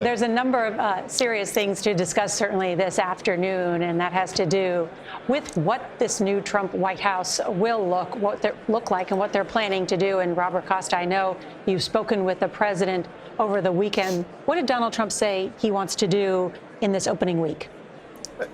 There's a number of serious things to discuss certainly this afternoon, and that has to do with what this new Trump White House will look like and what they're planning to do. And Robert Costa, I know you've spoken with the president over the weekend. What did Donald Trump say he wants to do in this opening week?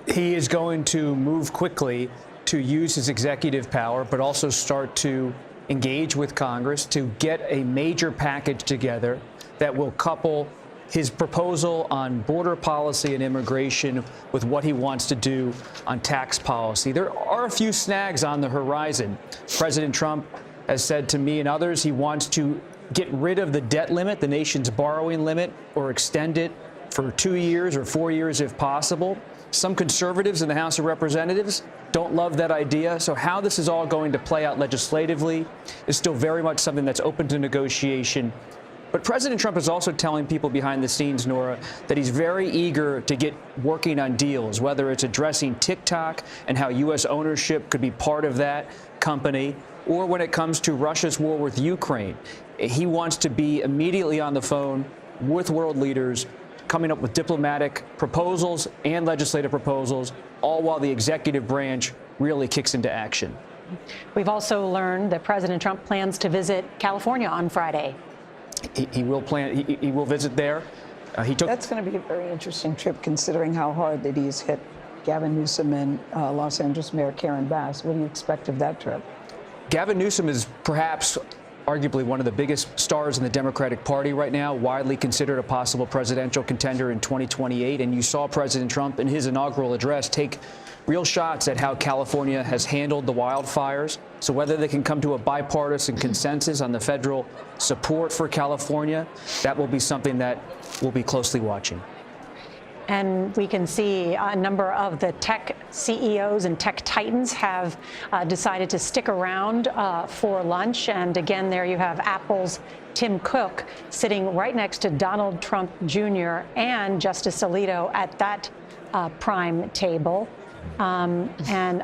He is going to move quickly to use his executive power, but also start to engage with Congress to get a major package together that will couple his proposal on border policy and immigration with what he wants to do on tax policy. There are a few snags on the horizon. President Trump has said to me and others he wants to get rid of the debt limit, the nation's borrowing limit, or extend it for 2 years or 4 years if possible. Some conservatives in the House of Representatives don't love that idea. So how this is all going to play out legislatively is still very much something that's open to negotiation. But President Trump is also telling people behind the scenes, Nora, that he's very eager to get working on deals, whether it's addressing TikTok and how U.S. ownership could be part of that company, or when it comes to Russia's war with Ukraine. He wants to be immediately on the phone with world leaders, coming up with diplomatic proposals and legislative proposals, all while the executive branch really kicks into action. We've also learned that President Trump plans to visit California on Friday. He will visit there. That's going to be a very interesting trip, considering how hard that he's hit Gavin Newsom and Los Angeles Mayor Karen Bass. What do you expect of that trip? Gavin Newsom is perhaps arguably one of the biggest stars in the Democratic Party right now, widely considered a possible presidential contender in 2028. And you saw President Trump in his inaugural address take real shots at how California has handled the wildfires. So whether they can come to a bipartisan consensus on the federal support for California, that will be something that we'll be closely watching. And we can see a number of the tech CEOs and tech titans have decided to stick around for lunch. And again, there you have Apple's Tim Cook sitting right next to Donald Trump Jr. and Justice Alito at that prime table. And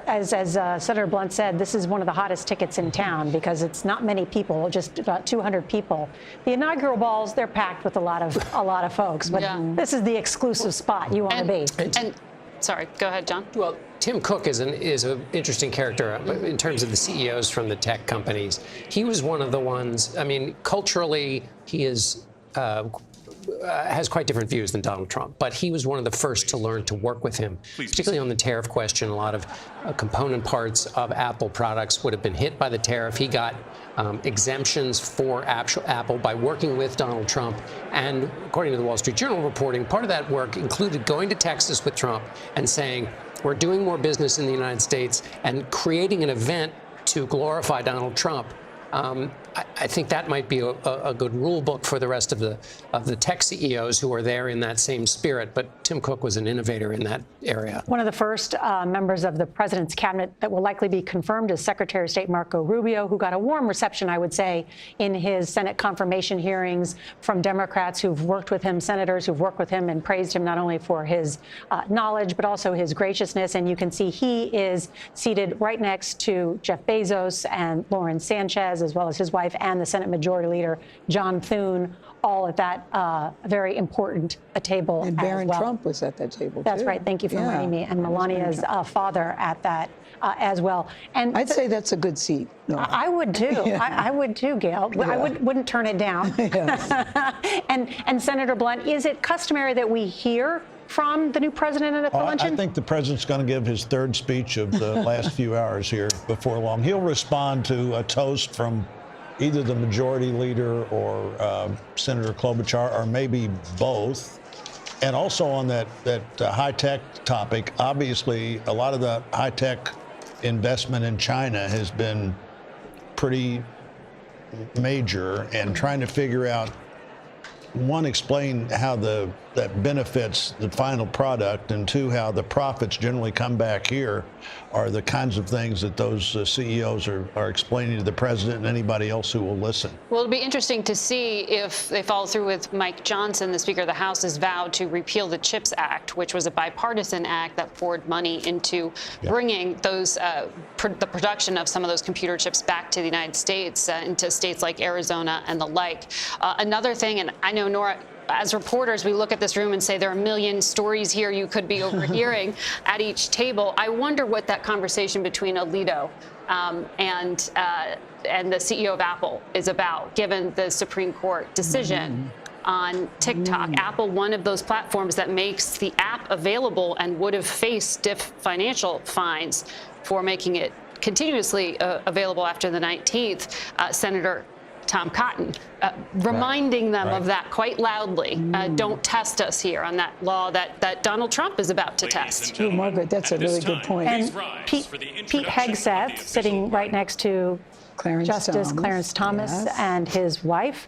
as Senator Blunt said, this is one of the hottest tickets in town because it's not many people, just about 200 people. The inaugural balls, they're packed with a lot of folks, but this is the exclusive spot you want to be. And sorry, go ahead, John. Well, Tim Cook is an interesting character in terms of the CEOs from the tech companies. He was one of the ones. I mean, culturally, he is. Has quite different views than Donald Trump, but he was one of the first to learn to work with him, particularly on the tariff question. A lot of component parts of Apple products would have been hit by the tariff. He got exemptions for Apple by working with Donald Trump. And according to the Wall Street Journal reporting, part of that work included going to Texas with Trump and saying, we're doing more business in the United States, and creating an event to glorify Donald Trump. I think that might be a good rule book for the rest of the tech CEOs who are there in that same spirit. But Tim Cook was an innovator in that area. One of the first members of the president's cabinet that will likely be confirmed is Secretary of State Marco Rubio, who got a warm reception, I would say, in his Senate confirmation hearings from Democrats who've worked with him, senators who've worked with him and praised him not only for his knowledge, but also his graciousness. And you can see he is seated right next to Jeff Bezos and Lauren Sanchez, as well as his wife and the Senate Majority Leader, John Thune, all at that very important table. And Barron Trump was at that table, That's too. right. Thank you for reminding me. And Melania's father at that as well. And I'd say that's a good seat. No. I would, too. I would, too, Gail. Yeah. I wouldn't turn it down. And Senator Blunt, is it customary that we hear from the new president at the luncheon? I think the president's going to give his third speech of the last few hours here before long. He'll respond to a toast from either the majority leader or Senator Klobuchar, or maybe both. And also on that high-tech topic, obviously a lot of the high-tech investment in China has been pretty major, and trying to figure out, one, explain how that benefits the final product, and two, how the profits generally come back here, are the kinds of things that those CEOs are explaining to the president and anybody else who will listen. Well, it'll be interesting to see if they follow through with Mike Johnson, the Speaker of the House, has vowed to repeal the CHIPS Act, which was a bipartisan act that poured money into bringing those the production of some of those computer chips back to the United States, into states like Arizona and the like. Another thing, and I know Nora, as reporters, we look at this room and say there are a million stories here you could be overhearing at each table. I wonder what that conversation between Alito and the CEO of Apple is about, given the Supreme Court decision on TikTok. Apple, one of those platforms that makes the app available and would have faced stiff financial fines for making it continuously available after the 19th. Senator Tom Cotton reminding them of that quite loudly. Don't test us here on that law that Donald Trump is about to test. Oh, Margaret, that's a really good point. And Pete Hegseth, sitting right next to Clarence Justice Thomas. Clarence Thomas Yes. and his wife.